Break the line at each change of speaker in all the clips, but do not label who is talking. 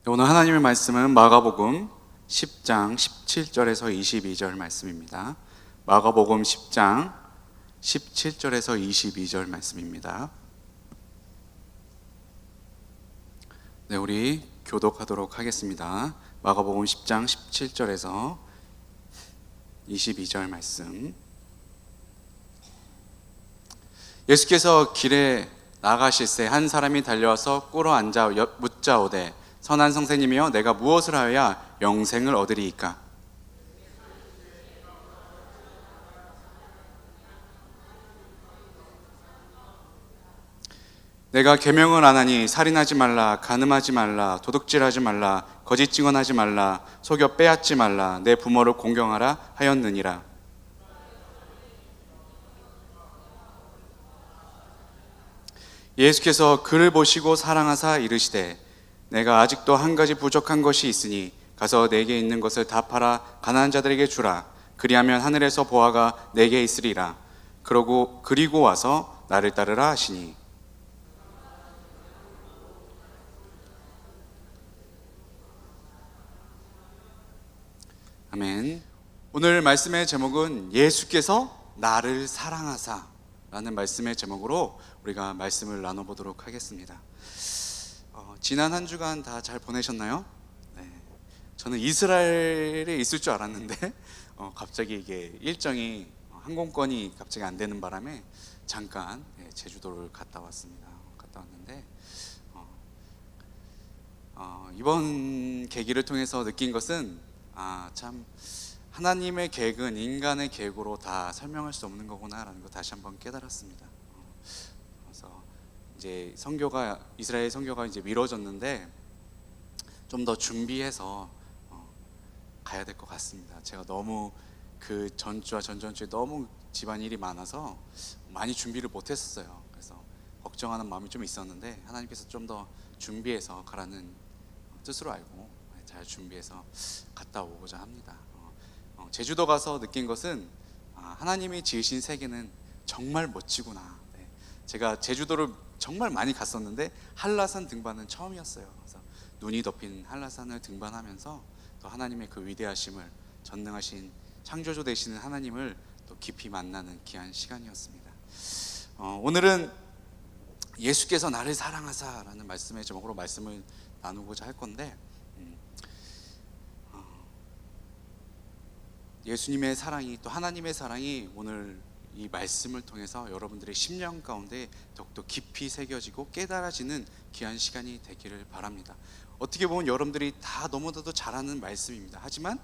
오늘 하나님의 말씀은 마가복음 10장 17절에서 22절 말씀입니다. 마가복음 10장 17절에서 22절 말씀입니다. 네, 우리 교독하도록 하겠습니다. 마가복음 10장 17절에서 22절 말씀. 예수께서 길에 나가실새 한 사람이 달려와서 꿇어 앉아 묻자오되 선한 선생님이여 내가 무엇을 하여야 영생을 얻으리이까? 내가 계명을 안 하니 살인하지 말라, 간음하지 말라, 도둑질하지 말라, 거짓 증언하지 말라, 속여 빼앗지 말라, 내 부모를 공경하라 하였느니라. 예수께서 그를 보시고 사랑하사 이르시되 내가 아직도 한 가지 부족한 것이 있으니 가서 내게 있는 것을 다 팔아 가난한 자들에게 주라. 그리하면 하늘에서 보화가 내게 있으리라. 그리고 와서 나를 따르라 하시니. 아멘. 오늘 말씀의 제목은 예수께서 나를 사랑하사 라는 말씀의 제목으로 우리가 말씀을 나눠보도록 하겠습니다. 지난 한 주간 다 잘 보내셨나요? 네. 저는 이스라엘에 있을 줄 알았는데 갑자기 이게 일정이 항공권이 갑자기 안 되는 바람에 잠깐 제주도를 갔다 왔습니다. 갔다 왔는데 이번 계기를 통해서 느낀 것은 참 하나님의 계획은 인간의 계획으로 다 설명할 수 없는 거구나라는 거 다시 한번 깨달았습니다. 그래서 이제 이스라엘 선교가 이제 미뤄졌는데 좀 더 준비해서 가야 될 것 같습니다. 제가 너무 그 전주와 전전주에 너무 집안일이 많아서 많이 준비를 못했었어요. 그래서 걱정하는 마음이 좀 있었는데 하나님께서 좀 더 준비해서 가라는 뜻으로 알고 잘 준비해서 갔다 오고자 합니다. 제주도 가서 느낀 것은 하나님이 지으신 세계는 정말 멋지구나. 제가 제주도를 정말 많이 갔었는데 한라산 등반은 처음이었어요. 그래서 눈이 덮인 한라산을 등반하면서 또 하나님의 그 위대하심을, 전능하신 창조주 되시는 하나님을 또 깊이 만나는 귀한 시간이었습니다. 오늘은 예수께서 나를 사랑하사라는 말씀의 제목으로 말씀을 나누고자 할 건데, 예수님의 사랑이, 또 하나님의 사랑이 오늘 이 말씀을 통해서 여러분들의 심령 가운데 더욱더 깊이 새겨지고 깨달아지는 귀한 시간이 되기를 바랍니다. 어떻게 보면 여러분들이 다 너무나도 잘 아는 말씀입니다. 하지만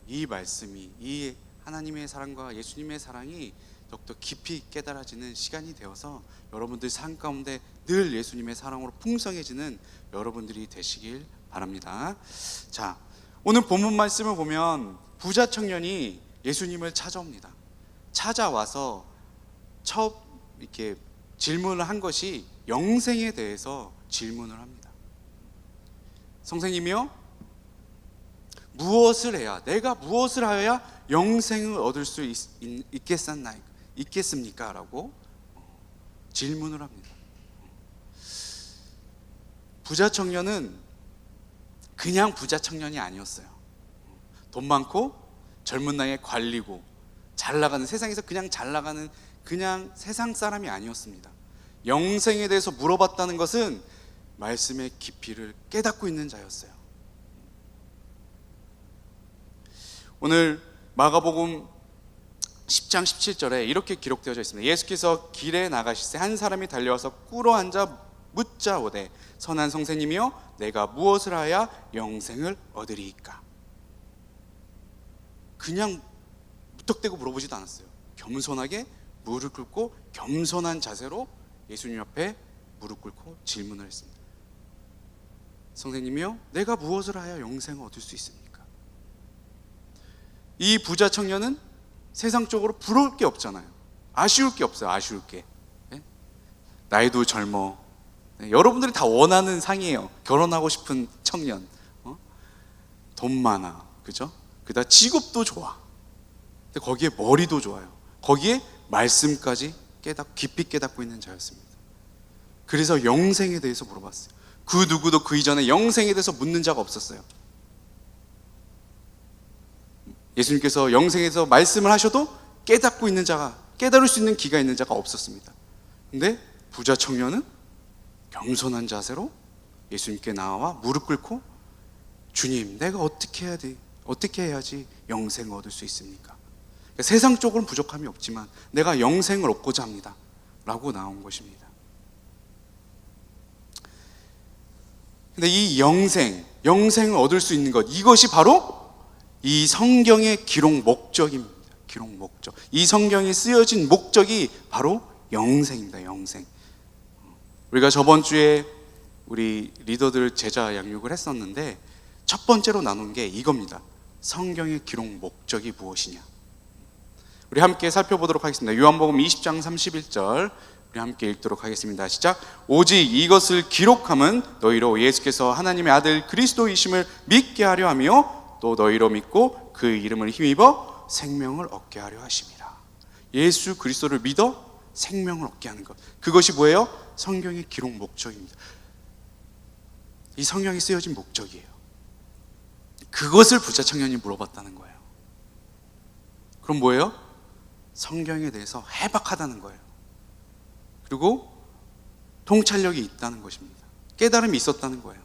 이 말씀이, 이 하나님의 사랑과 예수님의 사랑이 더욱더 깊이 깨달아지는 시간이 되어서 여러분들 삶 가운데 늘 예수님의 사랑으로 풍성해지는 여러분들이 되시길 바랍니다. 자, 오늘 본문 말씀을 보면 부자 청년이 예수님을 찾아옵니다. 찾아와서 첫 이렇게 질문을 한 것이 영생에 대해서 질문을 합니다. 선생님이요, 무엇을 해야, 내가 무엇을 하여야 영생을 얻을 수 있겠습니까? 라고 질문을 합니다. 부자 청년은 그냥 부자 청년이 아니었어요. 돈 많고 젊은 나이에 관리고 잘 나가는, 세상에서 그냥 잘 나가는 그냥 세상 사람이 아니었습니다. 영생에 대해서 물어봤다는 것은 말씀의 깊이를 깨닫고 있는 자였어요. 오늘 마가복음 10장 17절에 이렇게 기록되어져 있습니다. 예수께서 길에 나가실새 한 사람이 달려와서 꿇어 앉아 묻자오되 선한 선생님이여 내가 무엇을 하여야 영생을 얻으리이까? 그냥 무턱대고 물어보지도 않았어요. 겸손하게 무릎 꿇고 겸손한 자세로 예수님 앞에 무릎 꿇고 질문을 했습니다. 선생님이요, 내가 무엇을 하여 영생을 얻을 수 있습니까? 이 부자 청년은 세상적으로 부러울 게 없잖아요. 아쉬울 게 없어요. 아쉬울 게. 나이도 젊어. 여러분들이 다 원하는 상이에요. 결혼하고 싶은 청년. 돈 많아. 그죠? 그다음 직업도 좋아. 근데 거기에 머리도 좋아요. 거기에 말씀까지 깊이 깨닫고 있는 자였습니다. 그래서 영생에 대해서 물어봤어요. 그 누구도 그 이전에 영생에 대해서 묻는 자가 없었어요. 예수님께서 영생에서 말씀을 하셔도 깨닫고 있는 자가, 깨달을 수 있는 기가 있는 자가 없었습니다. 근데 부자 청년은 겸손한 자세로 예수님께 나와 무릎 꿇고, 주님, 내가 어떻게 해야지 영생을 얻을 수 있습니까? 그러니까 세상적으로는 부족함이 없지만 내가 영생을 얻고자 합니다 라고 나온 것입니다. 근데 이 영생을 얻을 수 있는 것, 이것이 바로 이 성경의 기록 목적입니다. 기록 목적. 이 성경이 쓰여진 목적이 바로 영생입니다. 영생. 우리가 저번 주에 우리 리더들 제자 양육을 했었는데 첫 번째로 나눈 게 이겁니다. 성경의 기록 목적이 무엇이냐. 우리 함께 살펴보도록 하겠습니다. 요한복음 20장 31절 우리 함께 읽도록 하겠습니다. 시작. 오직 이것을 기록함은 너희로 예수께서 하나님의 아들 그리스도이심을 믿게 하려 하며 또 너희로 믿고 그 이름을 힘입어 생명을 얻게 하려 하심이라. 예수 그리스도를 믿어 생명을 얻게 하는 것, 그것이 뭐예요? 성경의 기록 목적입니다. 이 성경이 쓰여진 목적이에요. 그것을 부자 청년이 물어봤다는 거예요. 그럼 뭐예요? 성경에 대해서 해박하다는 거예요. 그리고 통찰력이 있다는 것입니다. 깨달음이 있었다는 거예요.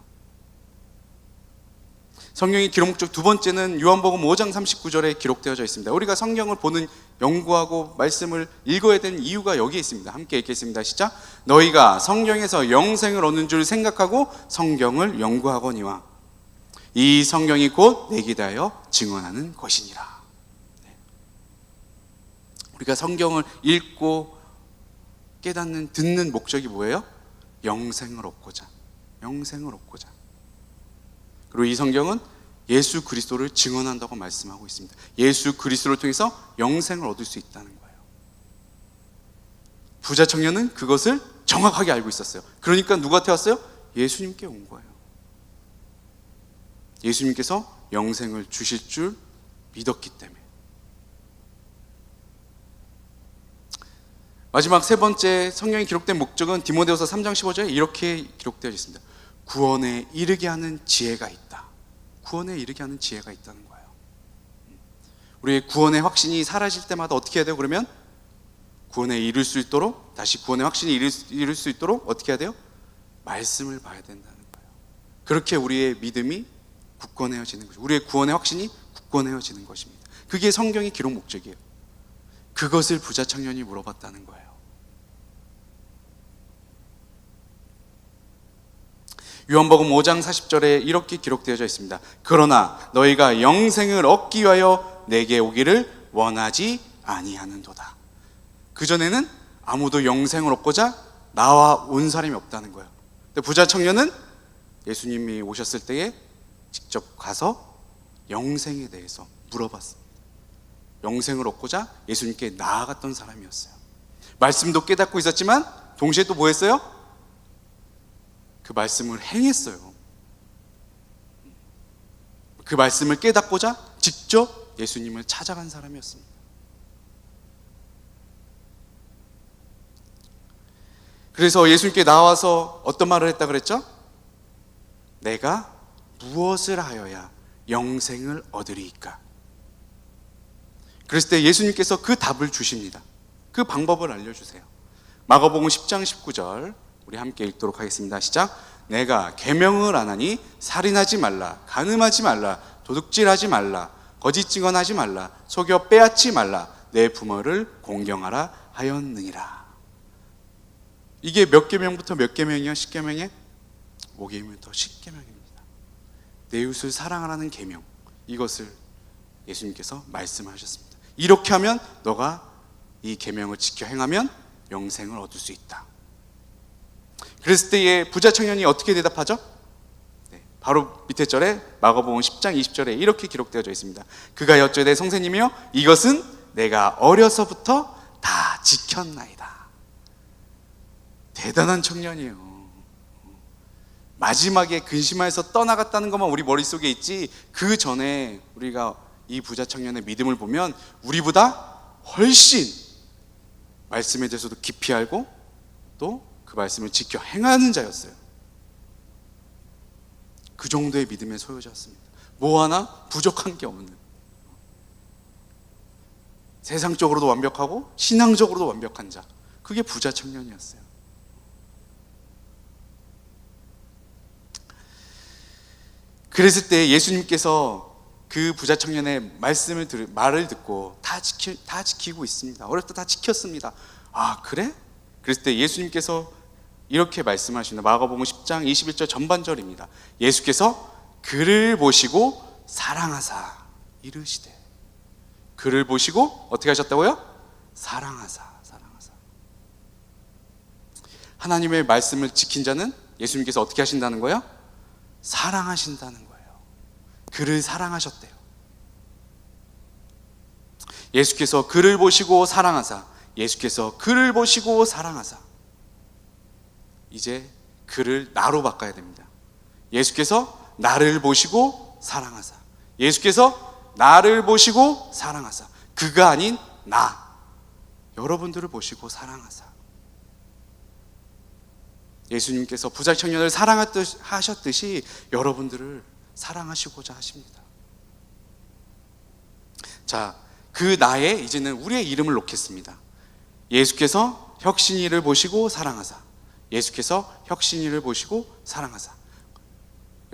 성경의 기록 목적 두 번째는 요한복음 5장 39절에 기록되어져 있습니다. 우리가 성경을 보는, 연구하고 말씀을 읽어야 되는 이유가 여기에 있습니다. 함께 읽겠습니다. 시작. 너희가 성경에서 영생을 얻는 줄 생각하고 성경을 연구하거니와 이 성경이 곧 내게 대하여 증언하는 것이니라. 우리가 성경을 읽고 깨닫는, 듣는 목적이 뭐예요? 영생을 얻고자. 영생을 얻고자. 그리고 이 성경은 예수 그리스도를 증언한다고 말씀하고 있습니다. 예수 그리스도를 통해서 영생을 얻을 수 있다는 거예요. 부자 청년은 그것을 정확하게 알고 있었어요. 그러니까 누구한테 왔어요? 예수님께 온 거예요. 예수님께서 영생을 주실 줄 믿었기 때문에. 마지막 세 번째 성경에 기록된 목적은 디모데후서 3장 15절에 이렇게 기록되어 있습니다. 구원에 이르게 하는 지혜가 있다. 구원에 이르게 하는 지혜가 있다는 거예요. 우리의 구원의 확신이 사라질 때마다 어떻게 해야 돼요? 그러면 구원에 이를 수 있도록, 다시 구원의 확신이 이룰 수 있도록 어떻게 해야 돼요? 말씀을 봐야 된다는 거예요. 그렇게 우리의 믿음이 굳건해지는 것이죠. 우리의 구원의 확신이 굳건해지는 것입니다. 그게 성경의 기록 목적이에요. 그것을 부자 청년이 물어봤다는 거예요. 요한복음 5장 40절에 이렇게 기록되어져 있습니다. 그러나 너희가 영생을 얻기 위하여 내게 오기를 원하지 아니하는도다. 그전에는 아무도 영생을 얻고자 나와 온 사람이 없다는 거예요. 근데 부자 청년은 예수님이 오셨을 때에 직접 가서 영생에 대해서 물어봤습니다. 영생을 얻고자 예수님께 나아갔던 사람이었어요. 말씀도 깨닫고 있었지만 동시에 또 뭐 했어요? 그 말씀을 행했어요. 그 말씀을 깨닫고자 직접 예수님을 찾아간 사람이었습니다. 그래서 예수님께 나와서 어떤 말을 했다 그랬죠? 내가 무엇을 하여야 영생을 얻으리이까? 그랬을 때 예수님께서 그 답을 주십니다. 그 방법을 알려주세요. 마가복음 10장 19절 우리 함께 읽도록 하겠습니다. 시작. 내가 계명을 안 하니 살인하지 말라, 간음하지 말라, 도둑질하지 말라, 거짓 증언하지 말라, 속여 빼앗지 말라, 내 부모를 공경하라 하였느니라. 이게 몇 계명부터 몇 계명이요? 10계명에 5계명부터 10계명입니다. 내 이웃을 사랑하라는 계명, 이것을 예수님께서 말씀하셨습니다. 이렇게 하면 너가 이 계명을 지켜 행하면 영생을 얻을 수 있다. 그랬을 때에 부자 청년이 어떻게 대답하죠? 바로 밑에 절에 마가복음 10장 20절에 이렇게 기록되어져 있습니다. 그가 여쭤되 선생님이여 이것은 내가 어려서부터 다 지켰나이다. 대단한 청년이에요. 마지막에 근심하여서 떠나갔다는 것만 우리 머릿속에 있지, 그 전에 우리가 이 부자 청년의 믿음을 보면 우리보다 훨씬 말씀에 대해서도 깊이 알고 또 그 말씀을 지켜 행하는 자였어요. 그 정도의 믿음의 소유자였습니다. 뭐 하나 부족한 게 없는, 세상적으로도 완벽하고 신앙적으로도 완벽한 자, 그게 부자 청년이었어요. 그랬을 때 예수님께서 그 부자 청년의 말을 듣고 다 지키고 있습니다. 어렸을 때 다 지켰습니다. 아, 그래? 그랬을 때 예수님께서 이렇게 말씀하십니다. 마가복음 10장 21절 전반절입니다. 예수께서 그를 보시고 사랑하사 이르시되. 그를 보시고 어떻게 하셨다고요? 사랑하사. 하나님의 말씀을 지킨 자는 예수님께서 어떻게 하신다는 거예요? 사랑하신다는 거예요. 그를 사랑하셨대요. 예수께서 그를 보시고 사랑하사, 예수께서 그를 보시고 사랑하사. 이제 그를 나로 바꿔야 됩니다. 예수께서 나를 보시고 사랑하사, 예수께서 나를 보시고 사랑하사. 그가 아닌 나, 여러분들을 보시고 사랑하사. 예수님께서 부자 청년을 사랑하셨듯이 여러분들을 사랑하시고자 하십니다. 자, 그 나에 이제는 우리의 이름을 놓겠습니다. 예수께서 혁신이를 보시고 사랑하사, 예수께서 혁신이를 보시고 사랑하사.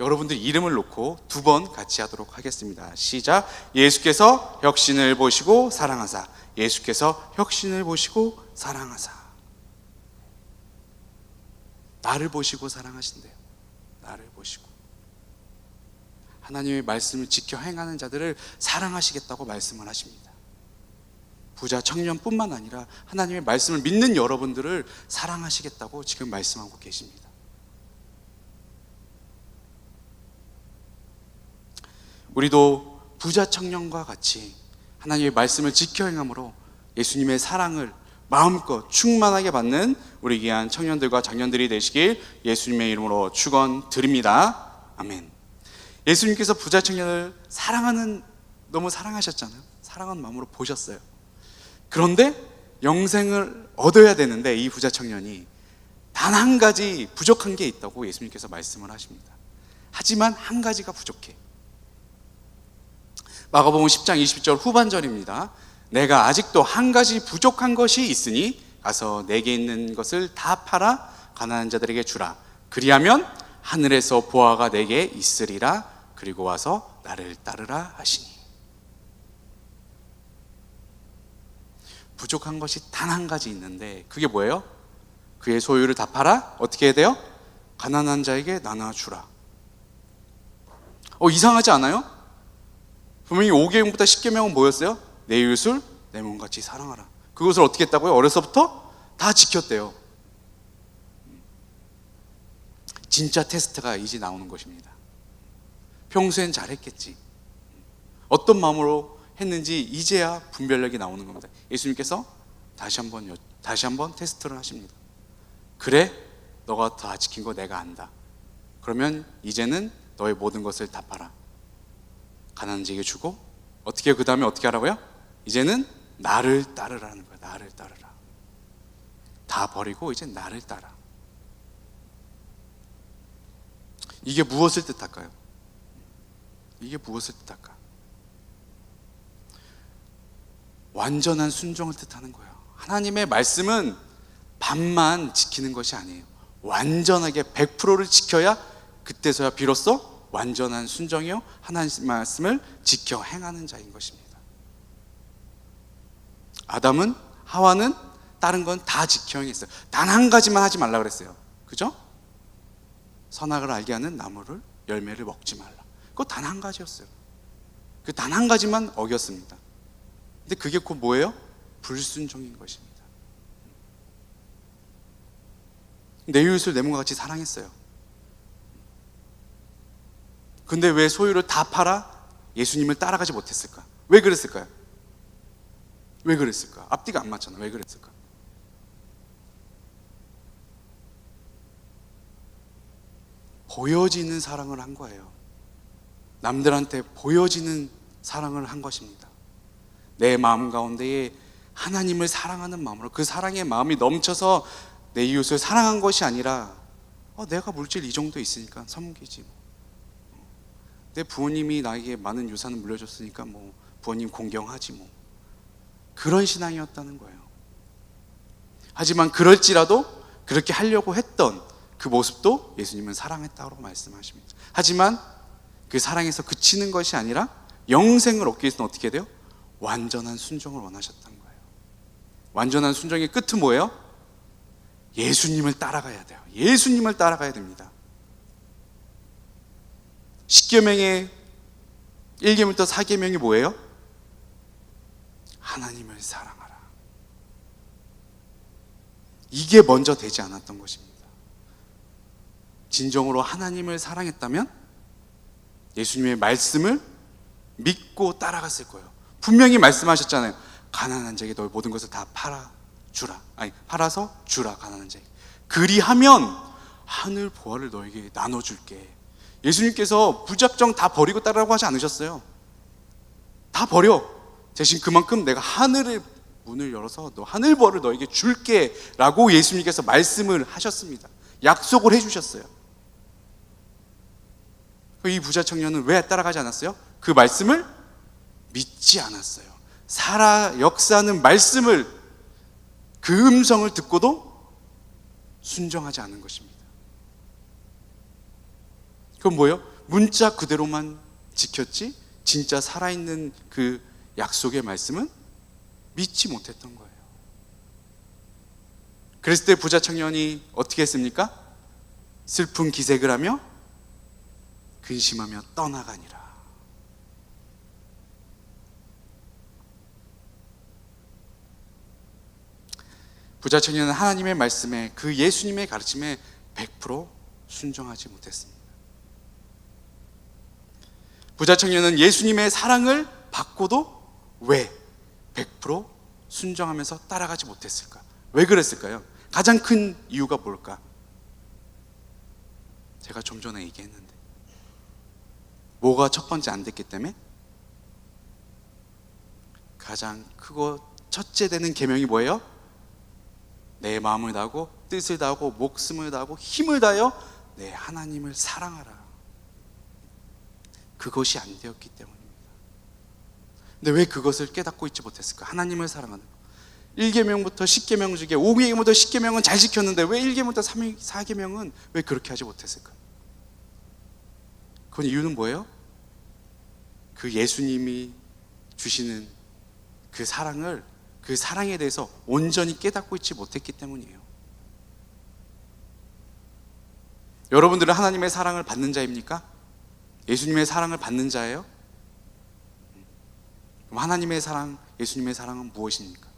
여러분들 이름을 놓고 두 번 같이 하도록 하겠습니다. 시작. 예수께서 혁신을 보시고 사랑하사, 예수께서 혁신을 보시고 사랑하사. 나를 보시고 사랑하신대요. 나를 보시고. 하나님의 말씀을 지켜 행하는 자들을 사랑하시겠다고 말씀을 하십니다. 부자 청년뿐만 아니라 하나님의 말씀을 믿는 여러분들을 사랑하시겠다고 지금 말씀하고 계십니다. 우리도 부자 청년과 같이 하나님의 말씀을 지켜 행함으로 예수님의 사랑을 마음껏 충만하게 받는 우리 귀한 청년들과 장년들이 되시길 예수님의 이름으로 축원드립니다. 아멘. 예수님께서 부자 청년을 너무 사랑하셨잖아요. 사랑하는 마음으로 보셨어요. 그런데 영생을 얻어야 되는데 이 부자 청년이 단 한 가지 부족한 게 있다고 예수님께서 말씀을 하십니다. 하지만 한 가지가 부족해. 마가복음 10장 20절 후반절입니다. 내가 아직도 한 가지 부족한 것이 있으니 가서 내게 있는 것을 다 팔아 가난한 자들에게 주라. 그리하면 하늘에서 보화가 내게 있으리라. 그리고 와서 나를 따르라 하시니. 부족한 것이 단 한 가지 있는데 그게 뭐예요? 그의 소유를 다 팔아 어떻게 해야 돼요? 가난한 자에게 나눠주라. 이상하지 않아요? 분명히 5계명부터 10계명은 뭐였어요? 내 이웃을 내 몸같이 사랑하라. 그것을 어떻게 했다고요? 어려서부터 다 지켰대요. 진짜 테스트가 이제 나오는 것입니다. 평소엔 잘했겠지, 어떤 마음으로 했는지 이제야 분별력이 나오는 겁니다. 예수님께서 다시 한번 테스트를 하십니다. 그래, 너가 다 지킨 거 내가 안다. 그러면 이제는 너의 모든 것을 다 팔아 가난한 자에게 주고, 어떻게 그 다음에 어떻게 하라고요? 이제는 나를 따르라는 거야. 나를 따르라. 다 버리고 이제 나를 따라. 이게 무엇을 뜻할까요? 이게 무엇을 뜻할까? 완전한 순종을 뜻하는 거예요. 하나님의 말씀은 반만 지키는 것이 아니에요. 완전하게 100%를 지켜야 그때서야 비로소 완전한 순종이요, 하나님의 말씀을 지켜 행하는 자인 것입니다. 아담은, 하와는 다른 건 다 지켜 행했어요. 단 한 가지만 하지 말라 그랬어요. 그죠? 선악을 알게 하는 나무를, 열매를 먹지 말라. 그거 단 한 가지였어요. 그 단 한 가지만 어겼습니다. 근데 그게 곧 뭐예요? 불순종인 것입니다. 내 이웃을 내 몸과 같이 사랑했어요. 근데 왜 소유를 다 팔아 예수님을 따라가지 못했을까? 왜 그랬을까요? 왜 그랬을까? 앞뒤가 안 맞잖아. 왜 그랬을까? 보여지는 사랑을 한 거예요. 남들한테 보여지는 사랑을 한 것입니다. 내 마음 가운데에 하나님을 사랑하는 마음으로, 그 사랑의 마음이 넘쳐서 내 이웃을 사랑한 것이 아니라 내가 물질 이 정도 있으니까 섬기지 뭐. 내 부모님이 나에게 많은 유산을 물려줬으니까 뭐 부모님 공경하지 뭐, 그런 신앙이었다는 거예요. 하지만 그럴지라도 그렇게 하려고 했던 그 모습도 예수님은 사랑했다고 말씀하십니다. 하지만 그 사랑에서 그치는 것이 아니라 영생을 얻기 위해서는 어떻게 돼요? 완전한 순종을 원하셨던 거예요. 완전한 순종의 끝은 뭐예요? 예수님을 따라가야 돼요. 예수님을 따라가야 됩니다. 십계명의 1계명부터 4계명이 뭐예요? 하나님을 사랑하라. 이게 먼저 되지 않았던 것입니다. 진정으로 하나님을 사랑했다면 예수님의 말씀을 믿고 따라갔을 거예요. 분명히 말씀하셨잖아요. 가난한 자에게 너의 모든 것을 다 팔아서 주라. 가난한 자에게. 그리하면 하늘 보화를 너에게 나눠줄게. 예수님께서 무작정 다 버리고 따르라고 하지 않으셨어요. 다 버려. 대신 그만큼 내가 하늘의 문을 열어서 너 하늘 보화를 너에게 줄게 라고 예수님께서 말씀을 하셨습니다. 약속을 해주셨어요. 이 부자 청년은 왜 따라가지 않았어요? 그 말씀을 믿지 않았어요. 역사하는 말씀을, 그 음성을 듣고도 순종하지 않은 것입니다. 그건 뭐예요? 문자 그대로만 지켰지 진짜 살아있는 그 약속의 말씀은 믿지 못했던 거예요. 그랬을 때 부자 청년이 어떻게 했습니까? 슬픈 기색을 하며 근심하며 떠나가니라. 부자 청년은 하나님의 말씀에, 그 예수님의 가르침에 100% 순종하지 못했습니다. 부자 청년은 예수님의 사랑을 받고도 왜 100% 순종하면서 따라가지 못했을까? 왜 그랬을까요? 가장 큰 이유가 뭘까? 제가 좀 전에 얘기했는데, 뭐가 첫 번째 안 됐기 때문에? 가장 크고 첫째 되는 계명이 뭐예요? 내 마음을 다하고 뜻을 다하고 목숨을 다하고 힘을 다하여 내 하나님을 사랑하라. 그것이 안 되었기 때문입니다. 근데 왜 그것을 깨닫고 있지 못했을까? 하나님을 사랑하는 것. 1계명부터 10계명 중에 5계명부터 10계명은 잘 지켰는데 왜 1계명부터 4계명은 왜 그렇게 하지 못했을까? 그건 이유는 뭐예요? 그 예수님이 주시는 그 사랑을, 그 사랑에 대해서 온전히 깨닫고 있지 못했기 때문이에요. 여러분들은 하나님의 사랑을 받는 자입니까? 예수님의 사랑을 받는 자예요? 그럼 하나님의 사랑, 예수님의 사랑은 무엇입니까?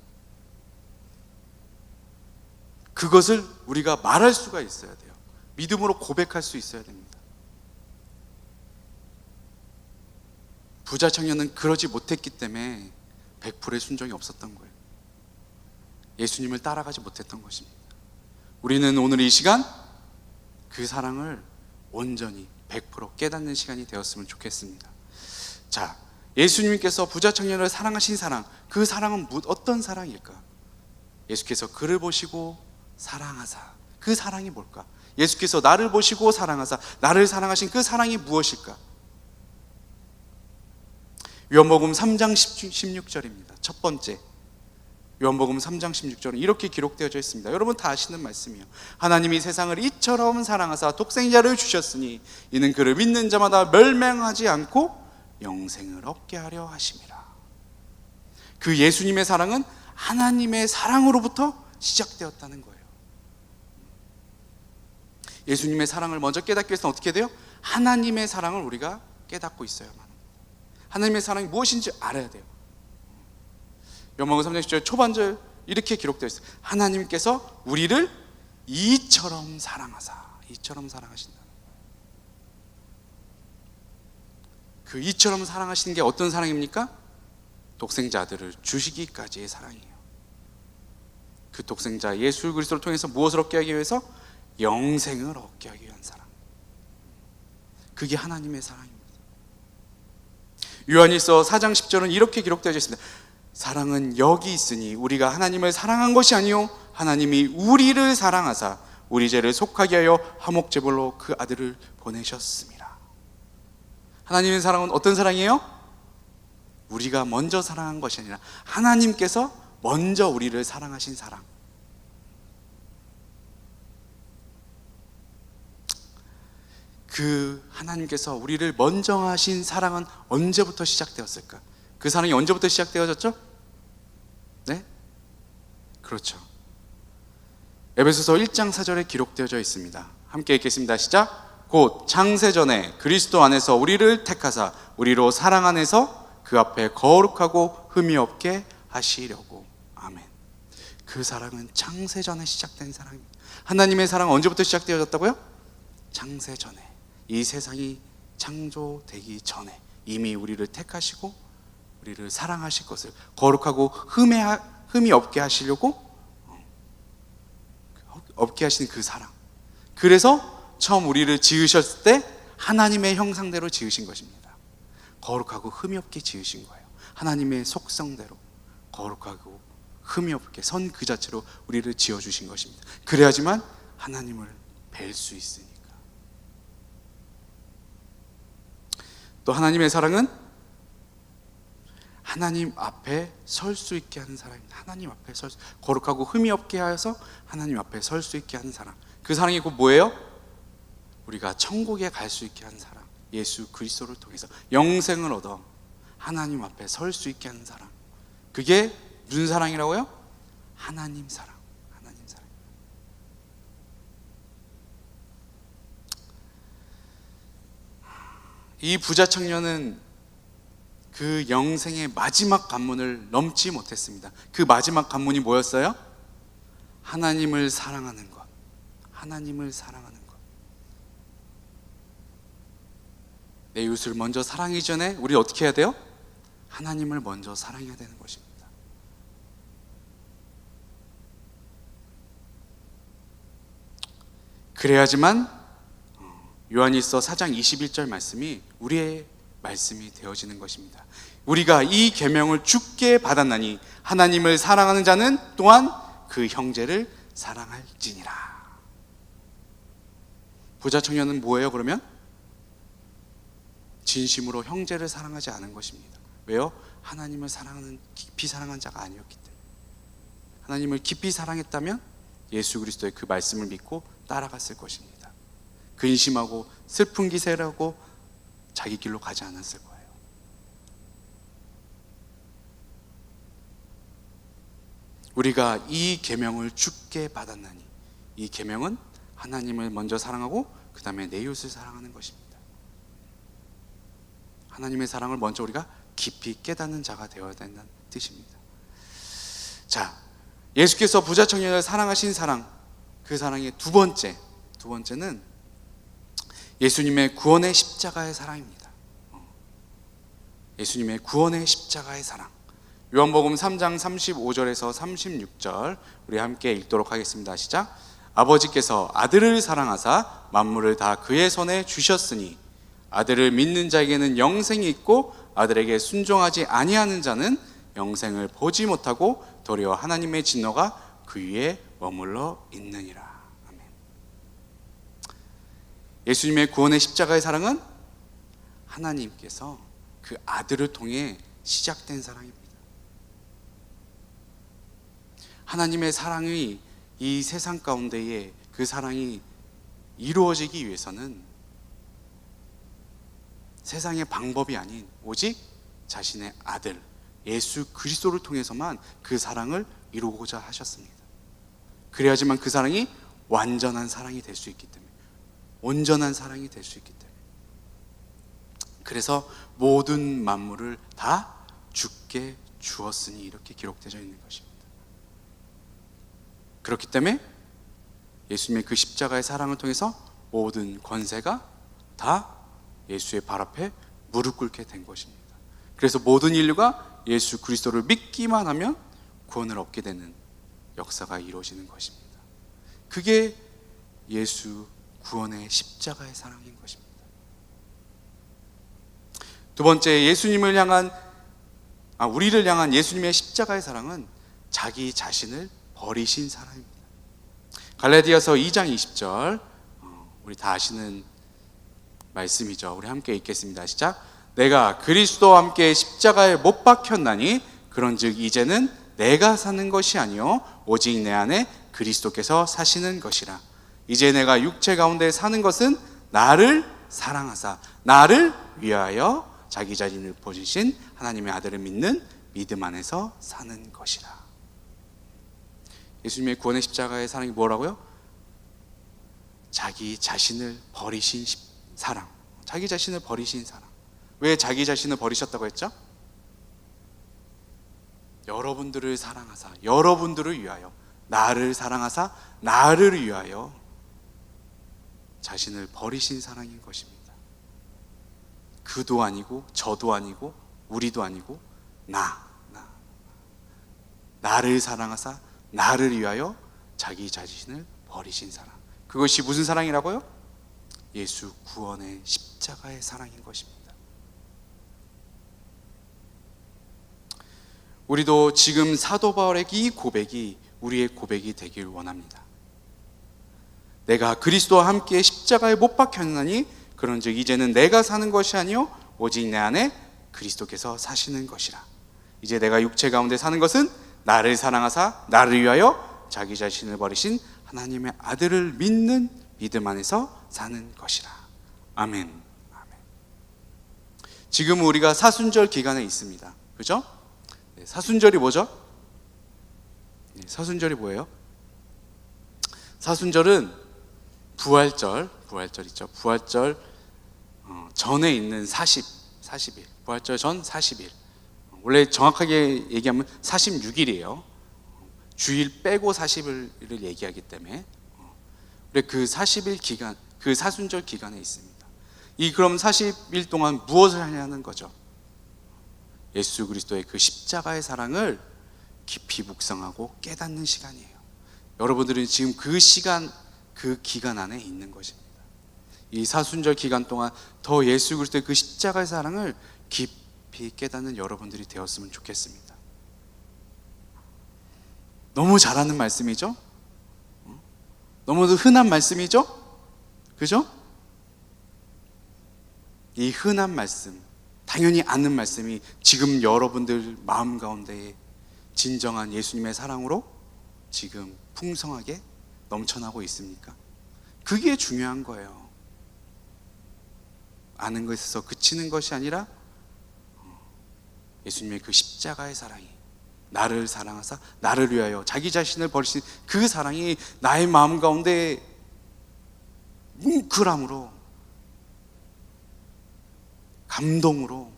그것을 우리가 말할 수가 있어야 돼요. 믿음으로 고백할 수 있어야 됩니다. 부자 청년은 그러지 못했기 때문에 100%의 순종이 없었던 거예요. 예수님을 따라가지 못했던 것입니다. 우리는 오늘 이 시간 그 사랑을 온전히 100% 깨닫는 시간이 되었으면 좋겠습니다. 자, 예수님께서 부자 청년을 사랑하신 사랑, 그 사랑은 어떤 사랑일까? 예수께서 그를 보시고 사랑하사, 그 사랑이 뭘까? 예수께서 나를 보시고 사랑하사, 나를 사랑하신 그 사랑이 무엇일까? 요한복음 3장 16절입니다. 첫 번째, 요한복음 3장 16절은 이렇게 기록되어져 있습니다. 여러분 다 아시는 말씀이에요. 하나님이 세상을 이처럼 사랑하사 독생자를 주셨으니 이는 그를 믿는 자마다 멸망하지 않고 영생을 얻게 하려 하심이라. 그 예수님의 사랑은 하나님의 사랑으로부터 시작되었다는 거예요. 예수님의 사랑을 먼저 깨닫기 위해서는 어떻게 돼요? 하나님의 사랑을 우리가 깨닫고 있어야만 합니다. 하나님의 사랑이 무엇인지 알아야 돼요. 요한복음 3장 10절 초반절 이렇게 기록되어 있어요. 하나님께서 우리를 이처럼 사랑하사, 이처럼 사랑하신다. 그 이처럼 사랑하시는 게 어떤 사랑입니까? 독생자 아들을 주시기까지의 사랑이에요. 그 독생자 예수 그리스도를 통해서 무엇을 얻게 하기 위해서? 영생을 얻게 하기 위한 사랑. 그게 하나님의 사랑입니다. 요한일서 4장 10절은 이렇게 기록되어 있습니다. 사랑은 여기 있으니 우리가 하나님을 사랑한 것이 아니요 하나님이 우리를 사랑하사 우리 죄를 속하게 하여 화목제물로 그 아들을 보내셨습니다. 하나님의 사랑은 어떤 사랑이에요? 우리가 먼저 사랑한 것이 아니라 하나님께서 먼저 우리를 사랑하신 사랑. 그 하나님께서 우리를 먼저 하신 사랑은 언제부터 시작되었을까? 그 사랑이 언제부터 시작되어졌죠? 네? 그렇죠. 에베소서 1장 4절에 기록되어져 있습니다. 함께 읽겠습니다. 시작. 곧 창세전에 그리스도 안에서 우리를 택하사 우리로 사랑 안에서 그 앞에 거룩하고 흠이 없게 하시려고. 아멘. 그 사랑은 창세전에 시작된 사랑입니다. 하나님의 사랑은 언제부터 시작되어졌다고요? 창세전에, 이 세상이 창조되기 전에 이미 우리를 택하시고 우리를 사랑하실 것을, 거룩하고 흠이 없게 하시려고 없게 하신 그 사랑. 그래서 처음 우리를 지으셨을 때 하나님의 형상대로 지으신 것입니다. 거룩하고 흠이 없게 지으신 거예요. 하나님의 속성대로 거룩하고 흠이 없게 선 그 자체로 우리를 지어주신 것입니다. 그래야지만 하나님을 뵐 수 있으니까. 또 하나님의 사랑은 하나님 앞에 설 수 있게 하는 사랑입니다. 하나님 앞에 거룩하고 흠이 없게 하여서 하나님 앞에 설 수 있게 하는 사랑. 그 사랑이 곧 뭐예요? 우리가 천국에 갈 수 있게 하는 사랑. 예수 그리스도를 통해서 영생을 얻어 하나님 앞에 설 수 있게 하는 사랑. 그게 무슨 사랑이라고요? 하나님 사랑. 하나님 사랑. 이 부자 청년은 그 영생의 마지막 관문을 넘지 못했습니다. 그 마지막 관문이 뭐였어요? 하나님을 사랑하는 것. 하나님을 사랑하는 것. 내 이웃을 먼저 사랑하기 전에 우리 어떻게 해야 돼요? 하나님을 먼저 사랑해야 되는 것입니다. 그래야지만 요한일서 4장 21절 말씀이 우리의 말씀이 되어지는 것입니다. 우리가 이 계명을 주께 받았나니 하나님을 사랑하는 자는 또한 그 형제를 사랑할지니라. 부자 청년은 뭐예요 그러면? 진심으로 형제를 사랑하지 않은 것입니다. 왜요? 하나님을 깊이 사랑한 자가 아니었기 때문에. 하나님을 깊이 사랑했다면 예수 그리스도의 그 말씀을 믿고 따라갔을 것입니다. 근심하고 슬픈 기세라고 자기 길로 가지 않았을 거예요. 우리가 이 계명을 주께 받았나니, 이 계명은 하나님을 먼저 사랑하고 그 다음에 내 이웃을 사랑하는 것입니다. 하나님의 사랑을 먼저 우리가 깊이 깨닫는 자가 되어야 된다는 뜻입니다. 자, 예수께서 부자 청년을 사랑하신 사랑, 그 사랑의 두 번째는 예수님의 구원의 십자가의 사랑입니다. 예수님의 구원의 십자가의 사랑. 요한복음 3장 35절에서 36절 우리 함께 읽도록 하겠습니다. 시작. 아버지께서 아들을 사랑하사 만물을 다 그의 손에 주셨으니 아들을 믿는 자에게는 영생이 있고 아들에게 순종하지 아니하는 자는 영생을 보지 못하고 도리어 하나님의 진노가 그 위에 머물러 있느니라. 아멘. 예수님의 구원의 십자가의 사랑은 하나님께서 그 아들을 통해 시작된 사랑입니다. 하나님의 사랑이 이 세상 가운데에 그 사랑이 이루어지기 위해서는 세상의 방법이 아닌 오직 자신의 아들 예수 그리스도를 통해서만 그 사랑을 이루고자 하셨습니다. 그래야지만 그 사랑이 완전한 사랑이 될 수 있기 때문에, 온전한 사랑이 될 수 있기 때문에, 그래서 모든 만물을 다 주께 주었으니 이렇게 기록되어 있는 것입니다. 그렇기 때문에 예수님의 그 십자가의 사랑을 통해서 모든 권세가 다 예수의 발 앞에 무릎 꿇게 된 것입니다. 그래서 모든 인류가 예수 그리스도를 믿기만 하면 구원을 얻게 되는 역사가 이루어지는 것입니다. 그게 예수 구원의 십자가의 사랑인 것입니다. 두 번째, 우리를 향한 예수님의 십자가의 사랑은 자기 자신을 버리신 사랑입니다. 갈라디아서 2장 20절 우리 다 아시는 말씀이죠. 우리 함께 읽겠습니다. 시작. 내가 그리스도와 함께 십자가에 못 박혔나니 그런즉 이제는 내가 사는 것이 아니요 오직 내 안에 그리스도께서 사시는 것이라. 이제 내가 육체 가운데 사는 것은 나를 사랑하사 나를 위하여 자기 자신을 버리신 하나님의 아들을 믿는 믿음 안에서 사는 것이라. 예수님의 구원의 십자가의 사랑이 뭐라고요? 자기 자신을 버리신 사랑. 자기 자신을 버리신 사랑. 왜 자기 자신을 버리셨다고 했죠? 여러분들을 사랑하사 여러분들을 위하여, 나를 사랑하사 나를 위하여 자신을 버리신 사랑인 것입니다. 그도 아니고 저도 아니고 우리도 아니고 나를 사랑하사 나를 위하여 자기 자신을 버리신 사랑. 그것이 무슨 사랑이라고요? 예수 구원의 십자가의 사랑인 것입니다. 우리도 지금 사도 바울의 이 고백이 우리의 고백이 되길 원합니다. 내가 그리스도와 함께 십자가에 못 박혔나니 그런즉 이제는 내가 사는 것이 아니요 오직 내 안에 그리스도께서 사시는 것이라. 이제 내가 육체 가운데 사는 것은 나를 사랑하사 나를 위하여 자기 자신을 버리신 하나님의 아들을 믿는 믿음 안에서 사는 것이라. 아멘. 아멘. 지금 우리가 사순절 기간에 있습니다. 그죠? 사순절이 뭐죠? 사순절이 뭐예요? 사순절은 부활절 있죠. 부활절 전에 있는 40일. 부활절 전 40일. 원래 정확하게 얘기하면 46일이에요. 주일 빼고 40일을 얘기하기 때문에 그 40일 기간, 그 사순절 기간에 있습니다. 그럼 40일 동안 무엇을 하냐는 거죠. 예수 그리스도의 그 십자가의 사랑을 깊이 묵상하고 깨닫는 시간이에요. 여러분들은 지금 그 시간, 그 기간 안에 있는 것입니다. 이 사순절 기간 동안 더 예수 그리스도의 그 십자가의 사랑을 깊이 깨닫는 여러분들이 되었으면 좋겠습니다. 너무 잘하는 말씀이죠? 너무도 흔한 말씀이죠? 그죠? 이 흔한 말씀, 당연히 아는 말씀이 지금 여러분들 마음 가운데에 진정한 예수님의 사랑으로 지금 풍성하게 넘쳐나고 있습니까? 그게 중요한 거예요. 아는 것에서 그치는 것이 아니라 예수님의 그 십자가의 사랑이, 나를 사랑하사 나를 위하여 자기 자신을 버리신 그 사랑이 나의 마음 가운데 뭉클함으로, 감동으로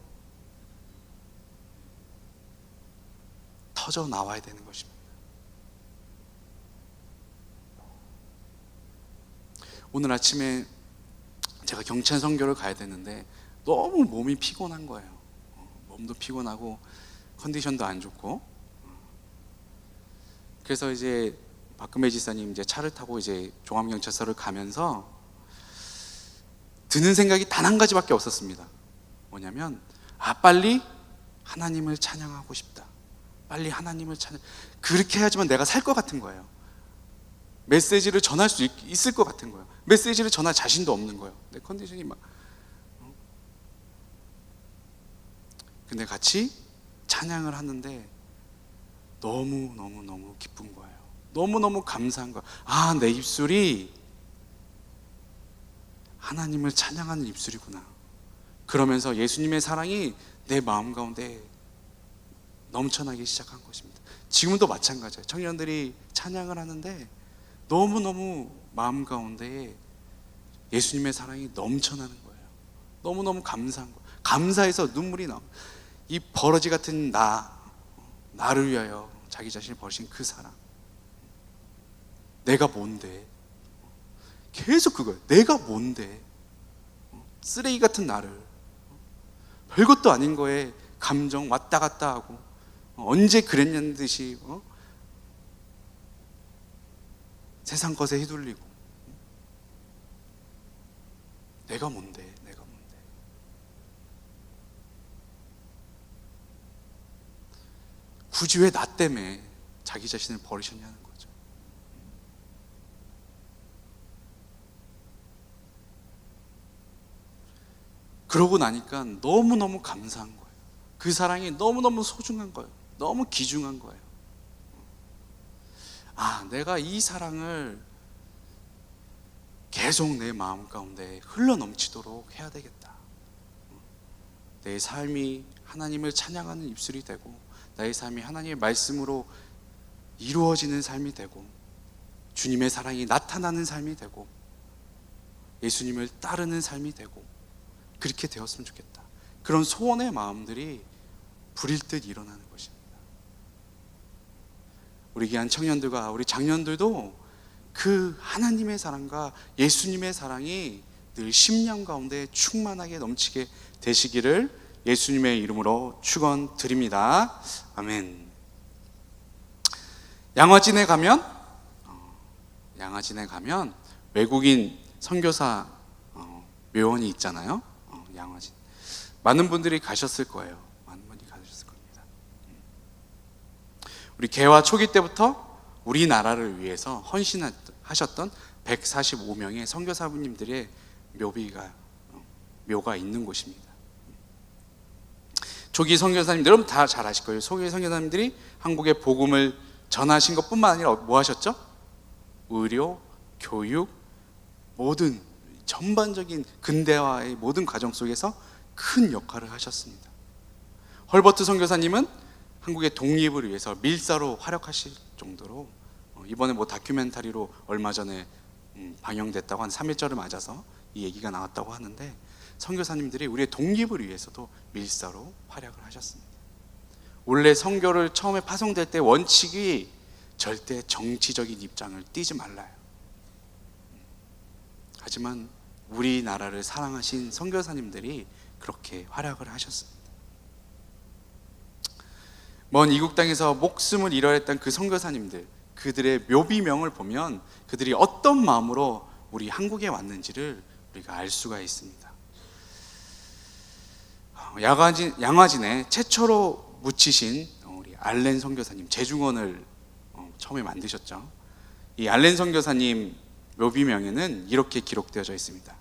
터져 나와야 되는 것입니다. 오늘 아침에 제가 경찬 선교를 가야 되는데 너무 몸이 피곤한 거예요. 몸도 피곤하고 컨디션도 안 좋고. 그래서 이제 박금혜 지사님 이제 차를 타고 이제 종합경찰서를 가면서 드는 생각이 단 한 가지밖에 없었습니다. 뭐냐면 빨리 하나님을 찬양하고 싶다. 빨리 하나님을 찬양. 그렇게 해야지만 내가 살 것 같은 거예요. 메시지를 전할 수 있을 것 같은 거예요. 메시지를 전할 자신도 없는 거예요. 내 컨디션이 막. 근데 같이 찬양을 하는데 너무 기쁜 거예요. 너무 감사한 거예요. 내 입술이 하나님을 찬양하는 입술이구나. 그러면서 예수님의 사랑이 내 마음 가운데 넘쳐나기 시작한 것입니다. 지금도 마찬가지예요. 청년들이 찬양을 하는데 너무 마음 가운데 예수님의 사랑이 넘쳐나는 거예요. 너무 감사한 거예요. 감사해서 눈물이 나옵니다. 이 버러지 같은 나를 위하여 자기 자신을 버리신 그 사랑. 내가 뭔데? 계속 그거예요. 내가 뭔데? 쓰레기 같은 나를, 별것도 아닌 거에 감정 왔다 갔다 하고 언제 그랬냐는 듯이 세상 것에 휘둘리고. 내가 뭔데? 굳이 왜 나 때문에 자기 자신을 버리셨냐는 거죠. 그러고 나니까 너무너무 감사한 거예요. 그 사랑이 너무너무 소중한 거예요. 너무 귀중한 거예요. 내가 이 사랑을 계속 내 마음 가운데 흘러넘치도록 해야 되겠다. 내 삶이 하나님을 찬양하는 입술이 되고, 나의 삶이 하나님의 말씀으로 이루어지는 삶이 되고, 주님의 사랑이 나타나는 삶이 되고, 예수님을 따르는 삶이 되고, 그렇게 되었으면 좋겠다. 그런 소원의 마음들이 불일 듯 일어나는 것입니다. 우리 귀한 청년들과 우리 장년들도 그 하나님의 사랑과 예수님의 사랑이 늘 심령 가운데 충만하게 넘치게 되시기를 예수님의 이름으로 축원드립니다. 아멘. 양화진에 가면 외국인 선교사 묘원이 있잖아요. 양화진. 많은 분들이 가셨을 거예요. 많은 분이 가셨을 겁니다. 우리 개화 초기 때부터 우리나라를 위해서 헌신하셨던 145명의 선교사분님들의 묘가 있는 곳입니다. 초기 선교사님들 여러분 다 잘 아실 거예요. 초기 선교사님들이 한국의 복음을 전하신 것뿐만 아니라 뭐 하셨죠? 의료, 교육, 모든 전반적인 근대화의 모든 과정 속에서 큰 역할을 하셨습니다. 헐버트 선교사님은 한국의 독립을 위해서 밀사로 활약하실 정도로, 이번에 다큐멘터리로 얼마 전에 방영됐다고, 한 3일절을 맞아서 이 얘기가 나왔다고 하는데, 선교사님들이 우리의 독립을 위해서도 밀사로 활약을 하셨습니다. 원래 선교를 처음에 파송될 때 원칙이 절대 정치적인 입장을 띠지 말라요. 하지만 우리나라를 사랑하신 선교사님들이 그렇게 활약을 하셨습니다. 먼 이국 땅에서 목숨을 잃어야 했던 그 선교사님들, 그들의 묘비명을 보면 그들이 어떤 마음으로 우리 한국에 왔는지를 우리가 알 수가 있습니다. 양화진에 최초로 묻히신 우리 알렌 선교사님, 재중원을 처음에 만드셨죠. 이 알렌 선교사님 묘비명에는 이렇게 기록되어져 있습니다.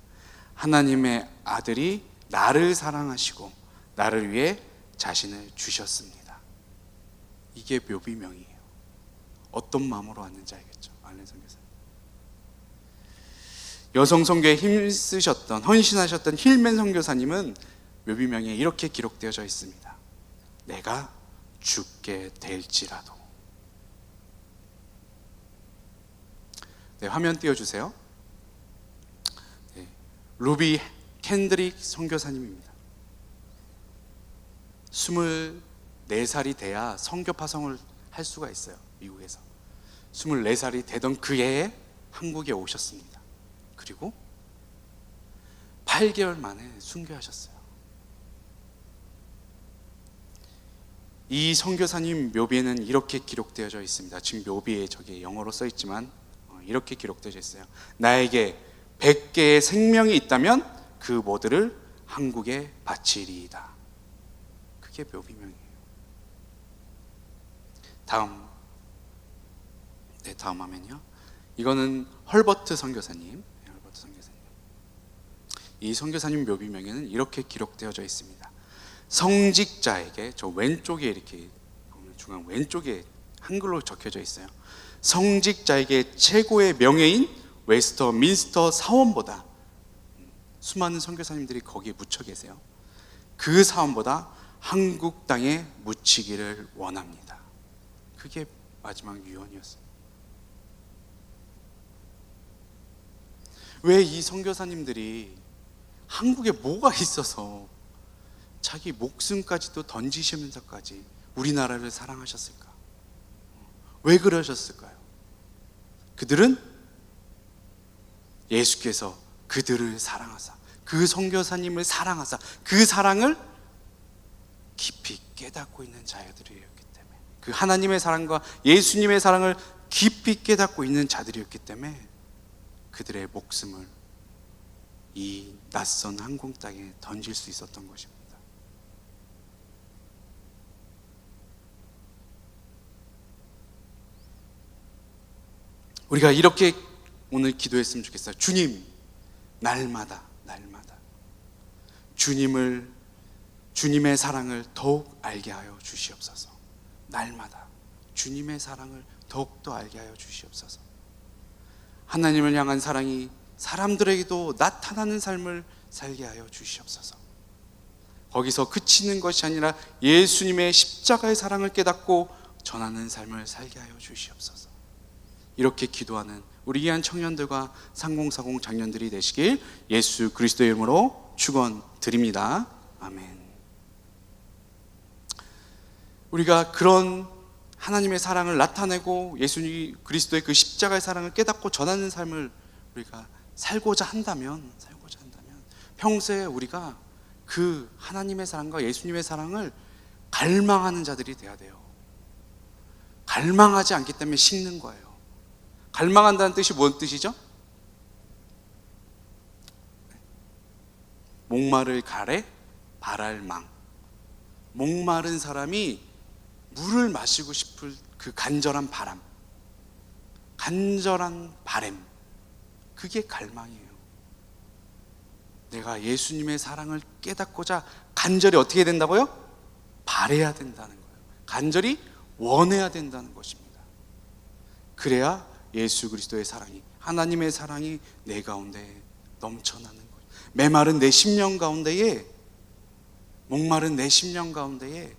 하나님의 아들이 나를 사랑하시고 나를 위해 자신을 주셨습니다. 이게 묘비명이에요. 어떤 마음으로 왔는지 알겠죠? 알렌 선교사님. 여성 선교에 힘쓰셨던, 헌신하셨던 힐맨 선교사님은 묘비명에 이렇게 기록되어져 있습니다. 내가 죽게 될지라도. 네, 화면 띄워주세요. 네, 루비 켄드릭 선교사님입니다. 24살이 돼야 선교 파송을 할 수가 있어요. 미국에서 24살이 되던 그 해에 한국에 오셨습니다. 그리고 8개월 만에 순교하셨어요. 이 선교사님 묘비에는 이렇게 기록되어져 있습니다. 지금 묘비에 저기 영어로 써 있지만 이렇게 기록되어져 있어요. 나에게 100개의 생명이 있다면 그 모두를 한국에 바치리이다. 그게 묘비명이에요. 다음 화면이요. 이거는 헐버트 선교사님. 이 선교사님 묘비명에는 이렇게 기록되어져 있습니다. 성직자에게, 저 왼쪽에 이렇게 중앙 왼쪽에 한글로 적혀져 있어요. 성직자에게 최고의 명예인 웨스터민스터 사원보다, 수많은 선교사님들이 거기에 묻혀 계세요. 그 사원보다 한국 땅에 묻히기를 원합니다. 그게 마지막 유언이었어요. 왜 이 선교사님들이 한국에 뭐가 있어서 자기 목숨까지도 던지시면서까지 우리나라를 사랑하셨을까? 왜 그러셨을까요? 그들은 예수께서 그들을 사랑하사, 그 선교사님을 사랑하사, 그 사랑을 깊이 깨닫고 있는 자들이었기 때문에, 그 하나님의 사랑과 예수님의 사랑을 깊이 깨닫고 있는 자들이었기 때문에 그들의 목숨을 이 낯선 한국 땅에 던질 수 있었던 것입니다. 우리가 이렇게 오늘 기도했으면 좋겠어요. 주님, 날마다 주님의 사랑을 더욱 알게 하여 주시옵소서. 날마다 주님의 사랑을 더욱더 알게 하여 주시옵소서. 하나님을 향한 사랑이 사람들에게도 나타나는 삶을 살게 하여 주시옵소서. 거기서 그치는 것이 아니라 예수님의 십자가의 사랑을 깨닫고 전하는 삶을 살게 하여 주시옵소서. 이렇게 기도하는 우리 귀한 청년들과 3040 장년들이 되시길 예수 그리스도의 이름으로 축원드립니다. 아멘. 우리가 그런 하나님의 사랑을 나타내고 예수님 그리스도의 그 십자가의 사랑을 깨닫고 전하는 삶을 우리가 살고자 한다면 평소에 우리가 그 하나님의 사랑과 예수님의 사랑을 갈망하는 자들이 돼야 돼요. 갈망하지 않기 때문에 식는 거예요. 갈망한다는 뜻이 뭔 뜻이죠? 목마를 가래 바랄 망. 목마른 사람이 물을 마시고 싶을 그 간절한 바람, 간절한 바램, 그게 갈망이에요. 내가 예수님의 사랑을 깨닫고자 간절히 어떻게 된다고요? 바래야 된다는 거예요. 간절히 원해야 된다는 것입니다. 그래야 예수 그리스도의 사랑이, 하나님의 사랑이 내 가운데 넘쳐나는 거예요. 메마른 내 심령 가운데에, 목마른 내 심령 가운데에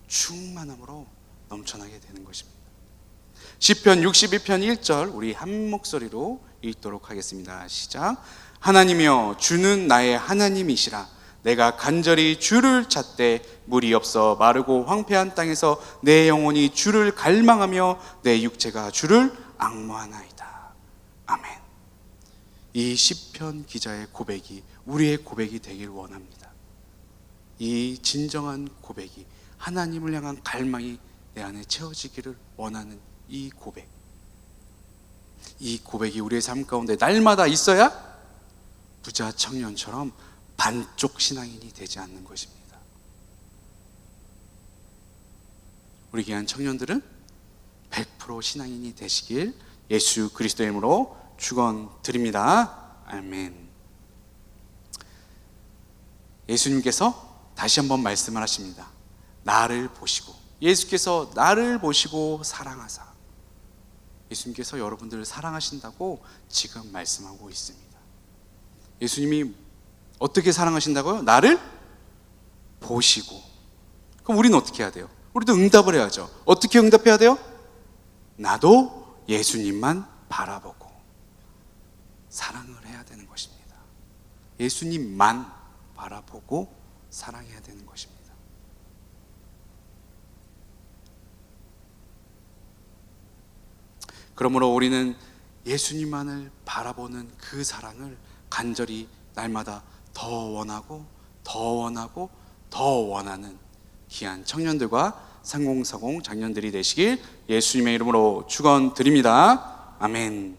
충만함으로 넘쳐나게 되는 것입니다. 시편 62편 1절 우리 한 목소리로 읽도록 하겠습니다. 시작. 하나님이여 주는 나의 하나님이시라. 내가 간절히 주를 찾되 물이 없어 마르고 황폐한 땅에서 내 영혼이 주를 갈망하며 내 육체가 주를 앙모하나이다. 아멘. 이 시편 기자의 고백이 우리의 고백이 되길 원합니다. 이 진정한 고백이, 하나님을 향한 갈망이 내 안에 채워지기를 원하는 이 고백이 우리의 삶 가운데 날마다 있어야 부자 청년처럼 반쪽 신앙인이 되지 않는 것입니다. 우리 귀한 청년들은 100% 신앙인이 되시길 예수 그리스도의 이름으로 축원드립니다. 아멘. 예수님께서 다시 한번 말씀을 하십니다. 나를 보시고, 예수께서 나를 보시고 사랑하사. 예수님께서 여러분들을 사랑하신다고 지금 말씀하고 있습니다. 예수님이 어떻게 사랑하신다고요? 나를 보시고. 그럼 우리는 어떻게 해야 돼요? 우리도 응답을 해야죠. 어떻게 응답해야 돼요? 나도 예수님만 바라보고 사랑을 해야 되는 것입니다. 예수님만 바라보고 사랑해야 되는 것입니다. 그러므로 우리는 예수님만을 바라보는 그 사랑을 간절히 날마다 더 원하고 더 원하고 더 원하는 귀한 청년들과 3040 장년들이 되시길 예수님의 이름으로 축원드립니다. 아멘.